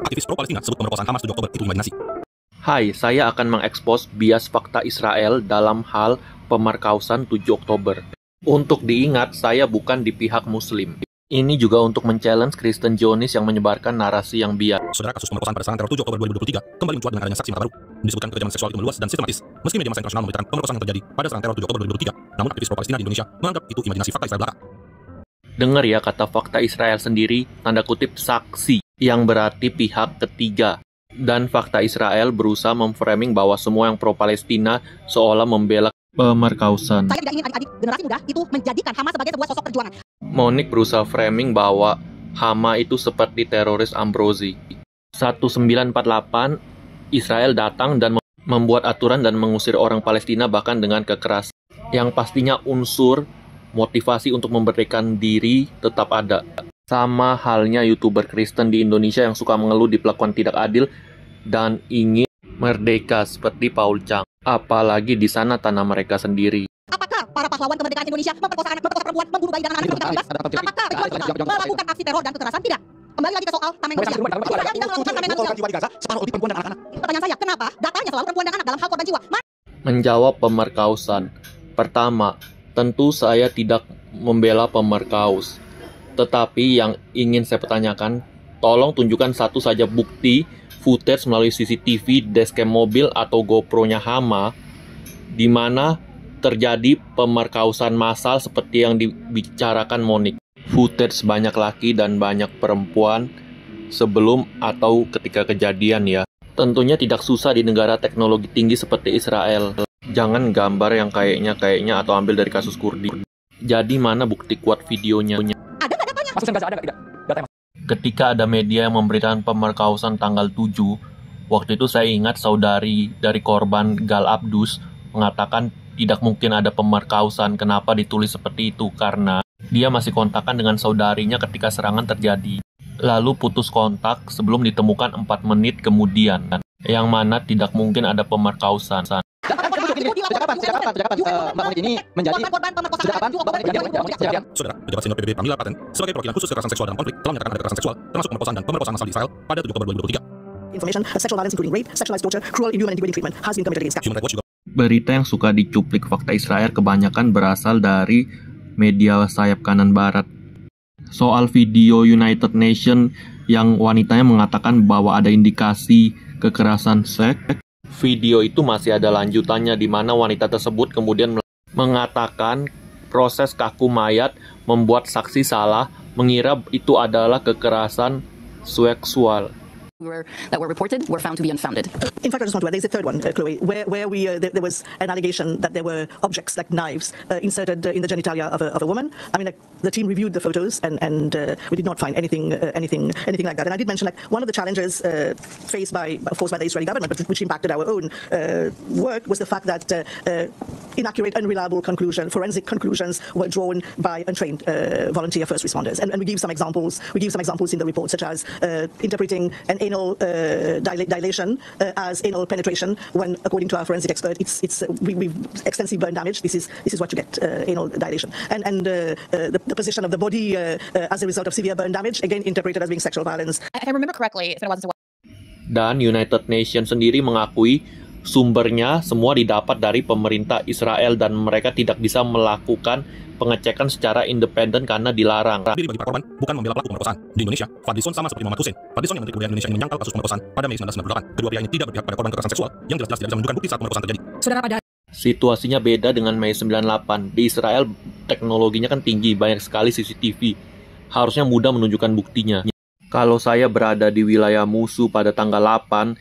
aktivis pro-Palestina sebut pemerkosaan Hamas 7 Oktober itu imajinasi. Hai, saya akan mengekspos bias fakta Israel dalam hal pemerkosaan 7 Oktober. Untuk diingat, saya bukan di pihak Muslim. Ini juga untuk men-challenge Kristen Zionis yang menyebarkan narasi yang bias. Saudara, kasus pemerkosaan pada serangan teror 7 Oktober 2023 kembali mencuat dengan adanya saksi mata baru. Disebutkan kekejaman seksual itu meluas dan sistematis. Meski media massa internasional memberitakan pemerkosaan yang terjadi pada serangan teror 7 Oktober 2023, namun aktivis pro-Palestina di Indonesia menganggap itu imajinasi fakta Israel belaka. Dengar ya kata fakta Israel sendiri, tanda kutip saksi, yang berarti pihak ketiga. Dan fakta Israel berusaha memframing bahwa semua yang pro-Palestina seolah membela pemerkosaan. Saya tidak ingin adik-adik generasi muda itu menjadikan Hamas sebagai sebuah sosok perjuangan. Monik berusaha framing bahwa Hama itu seperti teroris Ambrozi. 1948, Israel datang dan membuat aturan dan mengusir orang Palestina bahkan dengan kekerasan. Yang pastinya unsur motivasi untuk memerdekakan diri tetap ada. Sama halnya YouTuber Kristen di Indonesia yang suka mengeluh diperlakukan tidak adil dan ingin merdeka seperti Paul Chang. Apalagi di sana tanah mereka sendiri. Apakah para pahlawan kemerdekaan Indonesia memperkosa anak, memperkosa perempuan, membunuh bayi dan anak-anak di Apakah pejuang kita melakukan aksi teror dan kekerasan? Tidak. Kembali lagi ke soal tameng manusia. Kita tidak melakukan tameng manusia. Pertanyaan saya, kenapa datanya selalu perempuan dan anak dalam hal korban jiwa? Menjawab pemerkosaan. Pertama, tentu saya tidak membela pemerkos. Tetapi yang ingin saya pertanyakan, tolong tunjukkan satu saja bukti footage melalui CCTV, dashcam mobil atau GoPro-nya Hama di mana terjadi pemerkosaan massal seperti yang dibicarakan Monik. Footage banyak laki dan banyak perempuan sebelum atau ketika kejadian ya. Tentunya tidak susah di negara teknologi tinggi seperti Israel. Jangan gambar yang kayaknya atau ambil dari kasus Kurdi. Jadi mana bukti kuat videonya? Ketika ada media yang memberitakan pemerkosaan tanggal 7, waktu itu saya ingat saudari dari korban Gal Abdus mengatakan tidak mungkin ada pemerkosaan. Kenapa ditulis seperti itu? Karena dia masih kontakan dengan saudarinya ketika serangan terjadi. Lalu putus kontak sebelum ditemukan 4 menit kemudian. Yang mana tidak mungkin ada pemerkosaan. Saudara, pejabat senior PBB Pramila Paten sebagai perwakilan khusus kekerasan seksual dalam konflik telah menyatakan ada kekerasan seksual termasuk pemerkosaan dan pemerkosaan massal di Israel pada 7 Oktober 2023. Information that sexual violence including rape, sexualized torture, cruel, inhuman, and degrading treatment has been committed against. Human Rights Watch juga Berita yang suka dicuplik fakta Israel kebanyakan berasal dari media sayap kanan barat. Soal video United Nations yang wanitanya mengatakan bahwa ada indikasi kekerasan seks, video itu masih ada lanjutannya di mana wanita tersebut kemudian mengatakan proses kaku mayat membuat saksi salah mengira itu adalah kekerasan seksual. That were reported were found to be unfounded. In fact, I just want to add, there's a third one, Chloe, where there was an allegation that there were objects like knives inserted in the genitalia of a woman. I mean, like, the team reviewed the photos and we did not find anything like that. And I did mention, like, one of the challenges faced by the Israeli government, but which impacted our own work, was the fact that inaccurate, unreliable forensic conclusions were drawn by untrained volunteer first responders. And we give some examples. We give some examples in the report, such as interpreting an anal dilation as anal penetration, when according to our forensic expert, we've extensive burn damage. This is what you get, anal dilation, and the position of the body as a result of severe burn damage, again interpreted as being sexual violence. If I remember correctly, it's been a while since Dan United Nations sendiri mengakui sumbernya semua didapat dari pemerintah Israel dan mereka tidak bisa melakukan pengecekan secara independen karena dilarang. diri bagi para korban bukan membela pelaku pemerkosaan. Di Indonesia, Fadlizon sama seperti Muhammad Hussein. Fadlizon yang Menteri Kebudayaan Indonesia ini menyangkal kasus pemerkosaan pada Mei 1998. Kedua pihak ini tidak berpihak pada korban kekerasan seksual yang jelas-jelas tidak bisa menunjukkan bukti saat pemerkosaan terjadi. Saudara, pada Situasinya beda dengan Mei 98. Di Israel teknologinya kan tinggi, banyak sekali CCTV. Harusnya mudah menunjukkan buktinya. Kalau saya berada di wilayah musuh pada tanggal 8,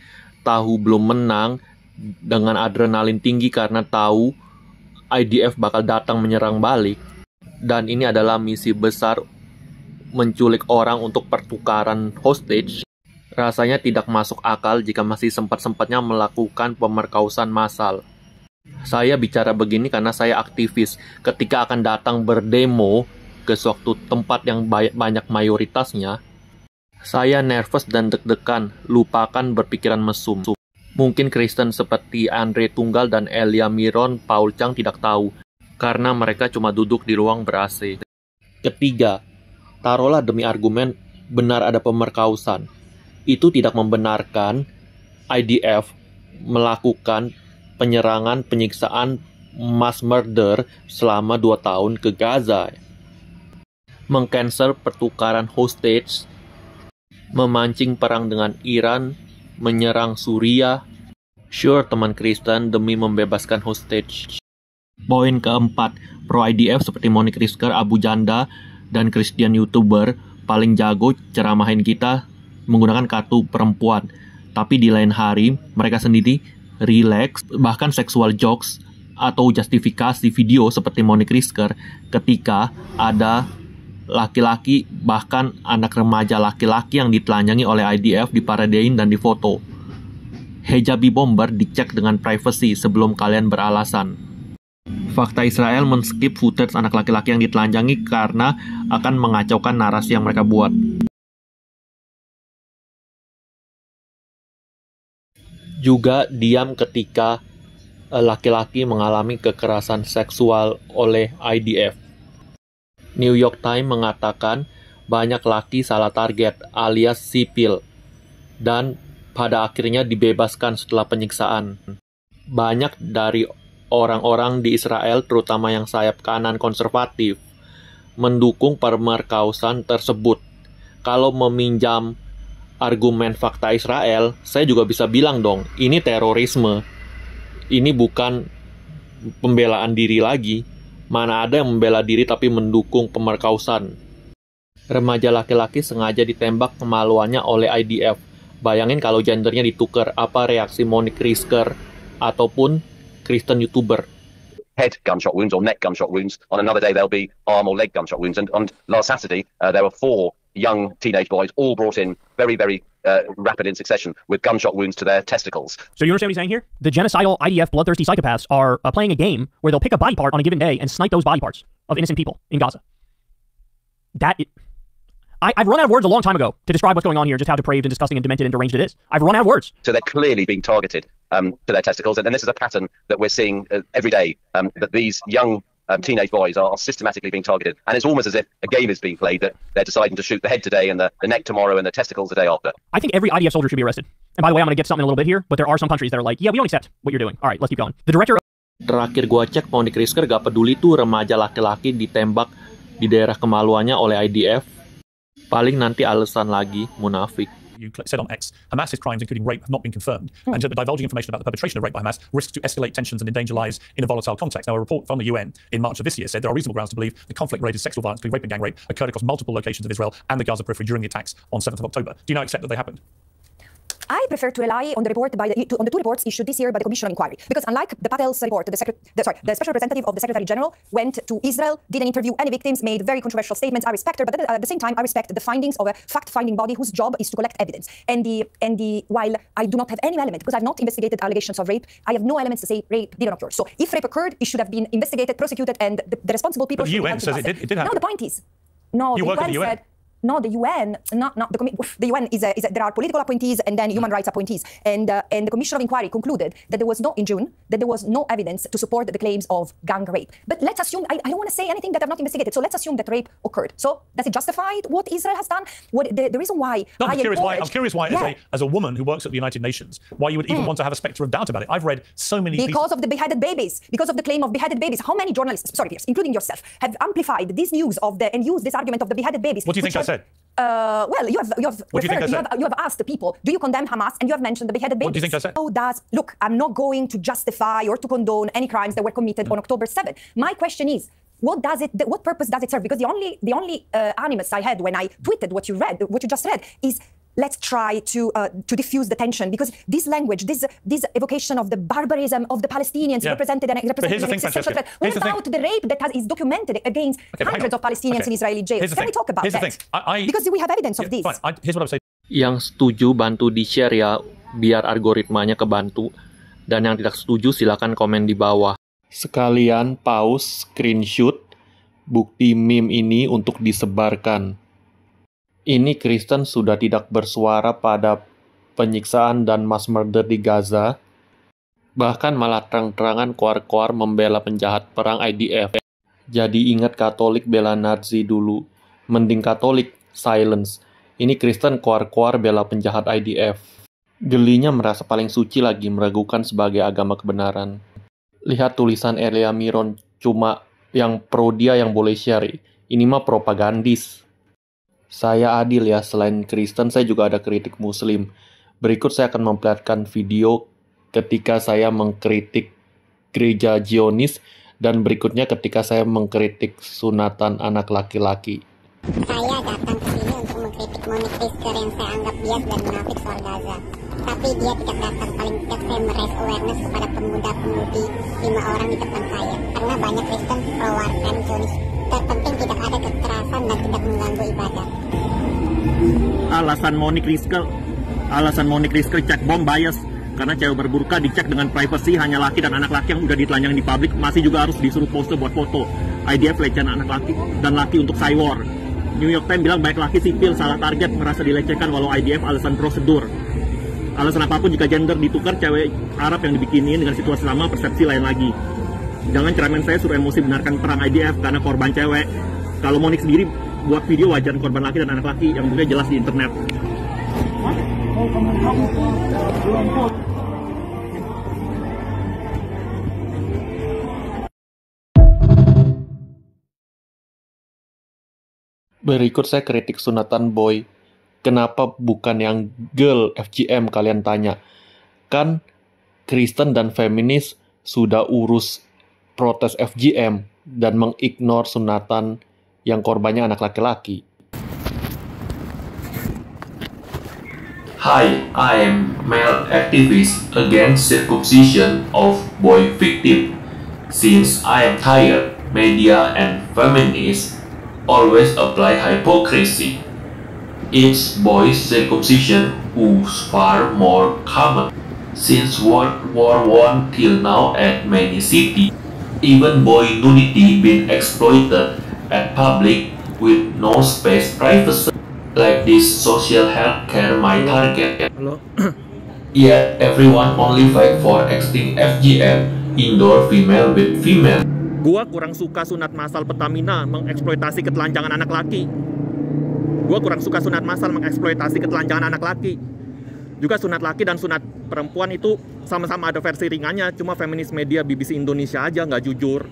tahu belum menang, dengan adrenalin tinggi karena tahu IDF bakal datang menyerang balik. Dan ini adalah misi besar menculik orang untuk pertukaran hostage. Rasanya tidak masuk akal jika masih sempat-sempatnya melakukan pemerkosaan massal. Saya bicara begini karena saya aktivis. Ketika akan datang berdemo ke suatu tempat yang banyak mayoritasnya, saya nervous dan deg-degan, lupakan berpikiran mesum. Mungkin Kristen seperti Andre Tunggal dan Elia Miron, Paul Chang tidak tahu, karena mereka cuma duduk di ruang ber-AC. Ketiga, taruhlah demi argumen benar ada pemerkosaan. itu tidak membenarkan IDF melakukan penyerangan, penyiksaan, mass murder selama 2 tahun ke Gaza. Meng-cancel pertukaran hostage, memancing perang dengan Iran, menyerang Suriah. Sure, teman Kristen, demi membebaskan hostage. Poin keempat, pro-IDF seperti Monique Risker, Abu Janda, dan Christian YouTuber paling jago ceramahin kita menggunakan kartu perempuan. Tapi di lain hari, mereka sendiri relax, bahkan sexual jokes atau justifikasi video seperti Monique Risker ketika ada laki-laki, bahkan anak remaja laki-laki yang ditelanjangi oleh IDF diparadein dan difoto. Hijabi bomber dicek dengan privacy sebelum kalian beralasan. Fakta Israel men-skip footage anak laki-laki yang ditelanjangi karena akan mengacaukan narasi yang mereka buat. Juga diam ketika laki-laki mengalami kekerasan seksual oleh IDF. New York Times mengatakan banyak laki salah target alias sipil dan pada akhirnya dibebaskan setelah penyiksaan. Banyak dari orang-orang di Israel, terutama yang sayap kanan konservatif, mendukung pemerkosaan tersebut. Kalau meminjam argumen fakta Israel, saya juga bisa bilang dong, ini terorisme. Ini bukan pembelaan diri lagi. Mana ada yang membela diri tapi mendukung pemerkosaan. Remaja laki-laki sengaja ditembak kemaluannya oleh IDF. Bayangin kalau gendernya ditukar, apa reaksi Monique Risker ataupun Kristen YouTuber. Head gunshot wounds or neck gunshot wounds. On another day there'll be arm or leg gunshot wounds. And on last Saturday there were 4 young teenage boys all brought in very, very rapid in succession with gunshot wounds to their testicles. So you understand what he's saying here? The genocidal IDF bloodthirsty psychopaths are playing a game where they'll pick a body part on a given day and snipe those body parts of innocent people in Gaza. I've run out of words a long time ago to describe what's going on here, just how depraved and disgusting and demented and deranged it is. I've run out of words. So they're clearly being targeted to their testicles. And this is a pattern that we're seeing every day, that these young teenage boys are systematically being targeted. And it's almost as if a game is being played, that they're deciding to shoot the head today and the neck tomorrow and the testicles the day after. I think every IDF soldier should be arrested. And by the way, I'm going to get something in a little bit here, but there are some countries that are like, yeah, we don't accept what you're doing. All right, let's keep going. The director of... Terakhir gua cek, Monique Risker gak peduli tuh remaja laki-laki ditembak di daerah kemaluannya oleh IDF. Paling nanti alasan lagi, munafik. You said on X, Hamas's crimes, including rape, have not been confirmed. And divulging information about the perpetration of rape by Hamas risks to escalate tensions and endanger lives in a volatile context. Now, a report from the UN in March of this year said there are reasonable grounds to believe the conflict-related sexual violence, including rape and gang rape, occurred across multiple locations of Israel and the Gaza periphery during the attacks on 7th of October. Do you now accept that they happened? I prefer to rely on the report on the 2 reports issued this year by the Commission of Inquiry, because unlike the Patel's report, the special representative of the Secretary General went to Israel, didn't interview any victims, made very controversial statements. I respect her, but at the same time, I respect the findings of a fact-finding body whose job is to collect evidence. While I do not have any element, because I've not investigated allegations of rape, I have no elements to say rape didn't occur. So if rape occurred, it should have been investigated, prosecuted, and the responsible people. But the UN says it did happen. No, the point is, no. You work at the UN. Said, no, the UN, not the UN is there are political appointees and then human rights appointees, and the Commission of Inquiry concluded that there was no evidence to support the claims of gang rape. But let's assume I don't want to say anything that I've not investigated. So let's assume that rape occurred. So does it justify what Israel has done? What the reason why? No, I'm curious why, as a woman who works at the United Nations, why you would even want to have a specter of doubt about it. I've read so many because of the beheaded babies, because of the claim of beheaded babies. How many journalists, including yourself, have amplified this news and used this argument of the beheaded babies? What do you think I said? Well, you have asked the people, do you condemn Hamas? And you have mentioned the beheaded babies. What do you think I said? Look, I'm not going to justify or to condone any crimes that were committed on October 7th. My question is, what purpose does it serve? Because the only animus I had when I tweeted what you just read, is let's try to diffuse the tension, because this language, this evocation of the barbarism of the Palestinians represented without the rape that is documented against hundreds of Palestinians in Israeli jails. Can we talk about that? Because we have evidence of this. Fine. Here's what I would say. Yang setuju bantu di-share ya, biar algoritmanya kebantu. Dan yang tidak setuju silakan komen di bawah. Sekalian pause, screenshot bukti meme ini untuk disebarkan. Ini Kristen sudah tidak bersuara pada penyiksaan dan mass murder di Gaza, bahkan malah terang-terangan koar-koar membela penjahat perang IDF. Jadi ingat Katolik bela Nazi dulu, mending Katolik silence. Ini Kristen koar-koar bela penjahat IDF. Gelinya merasa paling suci lagi meragukan sebagai agama kebenaran. Lihat tulisan Elia Miron, cuma yang pro dia yang boleh share. Ini mah propagandis. Saya adil ya, selain Kristen saya juga ada kritik Muslim. Berikut saya akan memperlihatkan video ketika saya mengkritik gereja Zionis dan berikutnya ketika saya mengkritik sunatan anak laki-laki. Saya datang ke sini untuk mengkritik Monique Pritzker yang saya anggap bias dan munafik soal Gaza. Tapi dia tidak datang, paling tidak saya meraise awareness kepada pemuda-pemudi 5 orang di depan saya. Karena banyak Kristen pro-warkan Zionis. Terpenting tidak ada kekerasan dan tidak mengganggu ibadah. Alasan Monique Pritzker cek bom bias. Karena cewek berburka dicek dengan privacy hanya laki dan anak laki yang udah ditelanjang di publik masih juga harus disuruh pose buat foto. IDF pelecehan anak laki dan laki untuk cywar. New York Times bilang baik laki sipil salah target merasa dilecehkan walau IDF alasan prosedur. Alasan apapun jika gender ditukar cewek Arab yang dibikinin dengan situasi sama persepsi lain lagi. Jangan ceramain saya suruh emosi benarkan perang IDF karena korban cewek. Kalau Monique sendiri buat video wajar korban laki dan anak laki yang juga jelas di internet. Berikut saya kritik sunatan boy. Kenapa bukan yang girl FGM kalian tanya? Kan Kristen dan feminis sudah urus protes FGM dan mengignore sunatan yang korbannya anak laki-laki. Hi, I am male activist against circumcision of boy victim. Since I am tired, media and feminists always apply hypocrisy. It's boy circumcision who's far more common. Since World War I till now at many cities, even boy nudity been exploited at public with no space privacy. Like this social health care my target. Yet everyone only fight for extinct FGM, indoor female with female. Gua kurang suka sunat massal Pertamina mengeksploitasi ketelanjangan anak laki. Gua kurang suka sunat massal mengeksploitasi ketelanjangan anak laki. Juga sunat laki dan sunat perempuan itu sama-sama ada versi ringannya, cuma feminis media BBC Indonesia aja nggak jujur.